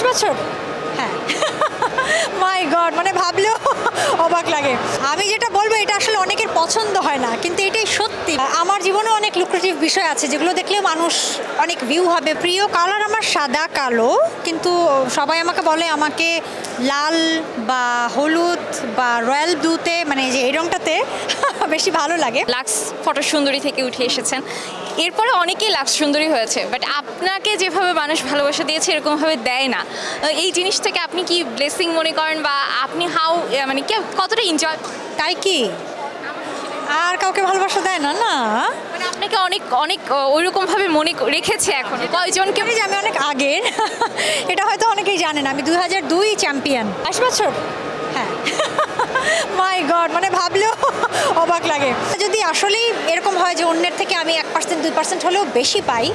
বছর? হ্যাঁ। মাই গড, মানে ভাবলেও অবাক লাগে। আমি যেটা বলবো এটা আসলে অনেকের পছন্দ হয় না, কিন্তু এটাই সত্যি। আমার জীবনে অনেক লুক্রেটিভ বিষয় আছে যেগুলো দেখলে মানুষ অনেক ভিউ হবে। প্রিয় কালার আমার সাদা কালো, কিন্তু সবাই আমাকে বলে আমাকে লাল বা হলুদ বা রয়্যাল ব্লুতে, মানে যে এই রংটাতে বেশি ভালো লাগে। লাক্স ফটো সুন্দরী থেকে উঠে এসেছেন, এরপরে অনেকেই লাক্স সুন্দরী হয়েছে, বাট আপনাকে যেভাবে মানুষ ভালোবাসা দিয়েছে এরকমভাবে দেয় না। এই জিনিস থেকে আপনি কি ব্লেসিং মনে করেন, বা আপনি মানে কতটা এনজয়? তাই কি আর কাউকে ভালোবাসা দেয় না? না, মানে আপনাকে অনেক অনেক ওইরকমভাবে মনে রেখেছে এখন কয়জনকে? যে আমি অনেক আগের এটা হয়তো অনেকেই জানেন, আমি 2002 চ্যাম্পিয়ন। 22 বছর? হ্যাঁ। মাই গড, মানে ভাবলেও অবাক লাগে। যদি আসলেই এরকম হয় যে অন্যের থেকে আমি 1% 2% হলেও বেশি পাই,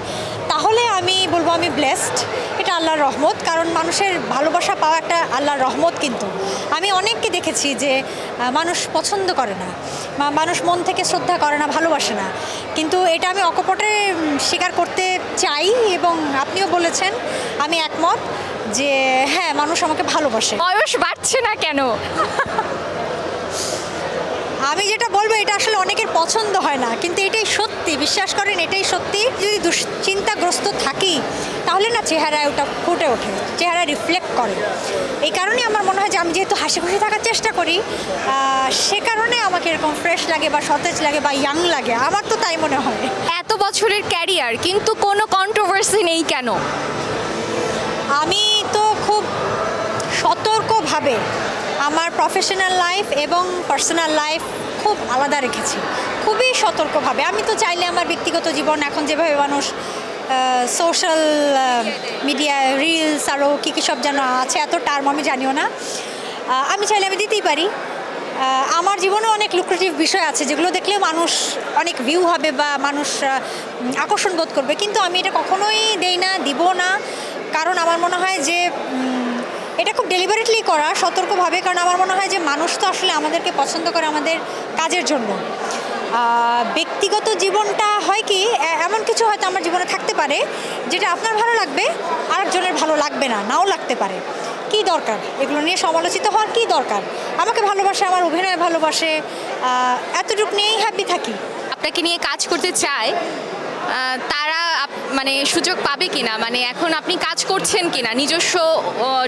তাহলে আমি বলবো আমি ব্লেসড। এটা আল্লাহর রহমত, কারণ মানুষের ভালোবাসা পাওয়া একটা আল্লাহর রহমত। কিন্তু আমি অনেককে দেখেছি যে মানুষ পছন্দ করে না, মানুষ মন থেকে শ্রদ্ধা করে না, ভালোবাসে না। কিন্তু এটা আমি অকপটে স্বীকার করতে চাই, এবং আপনিও বলেছেন, আমি একমত যে হ্যাঁ, মানুষ আমাকে ভালোবাসে। বয়স বাড়ছে না কেন? আমি যেটা বলবো এটা আসলে অনেকের পছন্দ হয় না, কিন্তু এটাই সত্যি। বিশ্বাস করেন, এটাই সত্যি। যদি দুশ্চিন্তাগ্রস্ত থাকি তাহলে না চেহারায় ওটা ফুটে ওঠে, চেহারা রিফ্লেক্ট করে। এই কারণে আমার মনে হয় যে আমি যেহেতু হাসি খুশি থাকার চেষ্টা করি, সে কারণে আমাকে এরকম ফ্রেশ লাগে বা সতেজ লাগে বা ইয়াং লাগে। আমার তো তাই মনে হয়। এত বছরের ক্যারিয়ার, কিন্তু কোনো কন্ট্রোভার্সি নেই কেন? আমি তো খুব সতর্কভাবে আমার প্রফেশনাল লাইফ এবং পার্সোনাল লাইফ খুব আলাদা রেখেছি, খুবই সতর্কভাবে। আমি তো চাইলে আমার ব্যক্তিগত জীবন এখন যেভাবে মানুষ সোশ্যাল মিডিয়া রিলস আরও কী কী সব যেন আছে, এত টার্ম আমি জানিও না, আমি চাইলে আমি দিতেই পারি। আমার জীবনে অনেক লুক্রেটিভ বিষয় আছে যেগুলো দেখলে মানুষ অনেক ভিউ হবে বা মানুষ আকর্ষণ বোধ করবে, কিন্তু আমি এটা কখনোই দেই না, দিব না। কারণ আমার মনে হয় যে এটা খুব ডেলিভারেটলি করা, সতর্কভাবে। কারণ আমার মনে হয় যে মানুষ তো আসলে আমাদেরকে পছন্দ করে আমাদের কাজের জন্য। ব্যক্তিগত জীবনটা হয় কি, এমন কিছু হয়তো আমার জীবনে থাকতে পারে যেটা আপনার ভালো লাগবে, আরেকজনের ভালো লাগবে না, নাও লাগতে পারে। কী দরকার এগুলো নিয়ে সমালোচিত হওয়ার? কী দরকার? আমাকে ভালোবাসে, আমার অভিনয় ভালোবাসে, এতটুকু নিয়েই হ্যাপি থাকি। আপনাকে নিয়ে কাজ করতে চায়, তারা মানে সুযোগ পাবে কিনা, মানে এখন আপনি কাজ করছেন কিনা নিজস্ব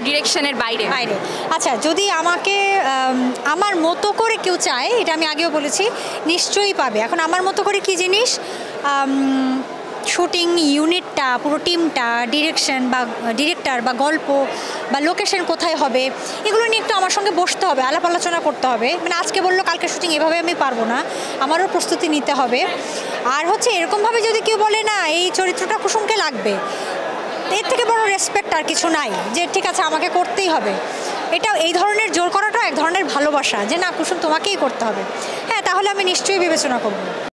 ডিরেকশনের বাইরে? বাইরে, আচ্ছা, যদি আমাকে আমার মতো করে কেউ চায়, এটা আমি আগেও বলেছি, নিশ্চয়ই পাবে। এখন আমার মতো করে কী জিনিস, শুটিং ইউনিটটা, পুরো টিমটা, ডিরেকশন বা ডিরেক্টর বা গল্প বা লোকেশন কোথায় হবে, এগুলো নিয়ে একটু আমার সঙ্গে বসতে হবে, আলাপ আলোচনা করতে হবে। মানে আজকে বললো কালকে শুটিং, এভাবে আমি পারবো না, আমারও প্রস্তুতি নিতে হবে। আর হচ্ছে এরকমভাবে যদি কেউ বলে না এই চরিত্রটা কুসুমকে লাগবে, এর থেকে বড় রেসপেক্ট আর কিছু নাই, যে ঠিক আছে আমাকে করতেই হবে। এটা এই ধরনের জোর করাটা এক ধরনের ভালোবাসা, যে না কুসুম তোমাকেই করতে হবে। হ্যাঁ, তাহলে আমি নিশ্চয়ই বিবেচনা করব।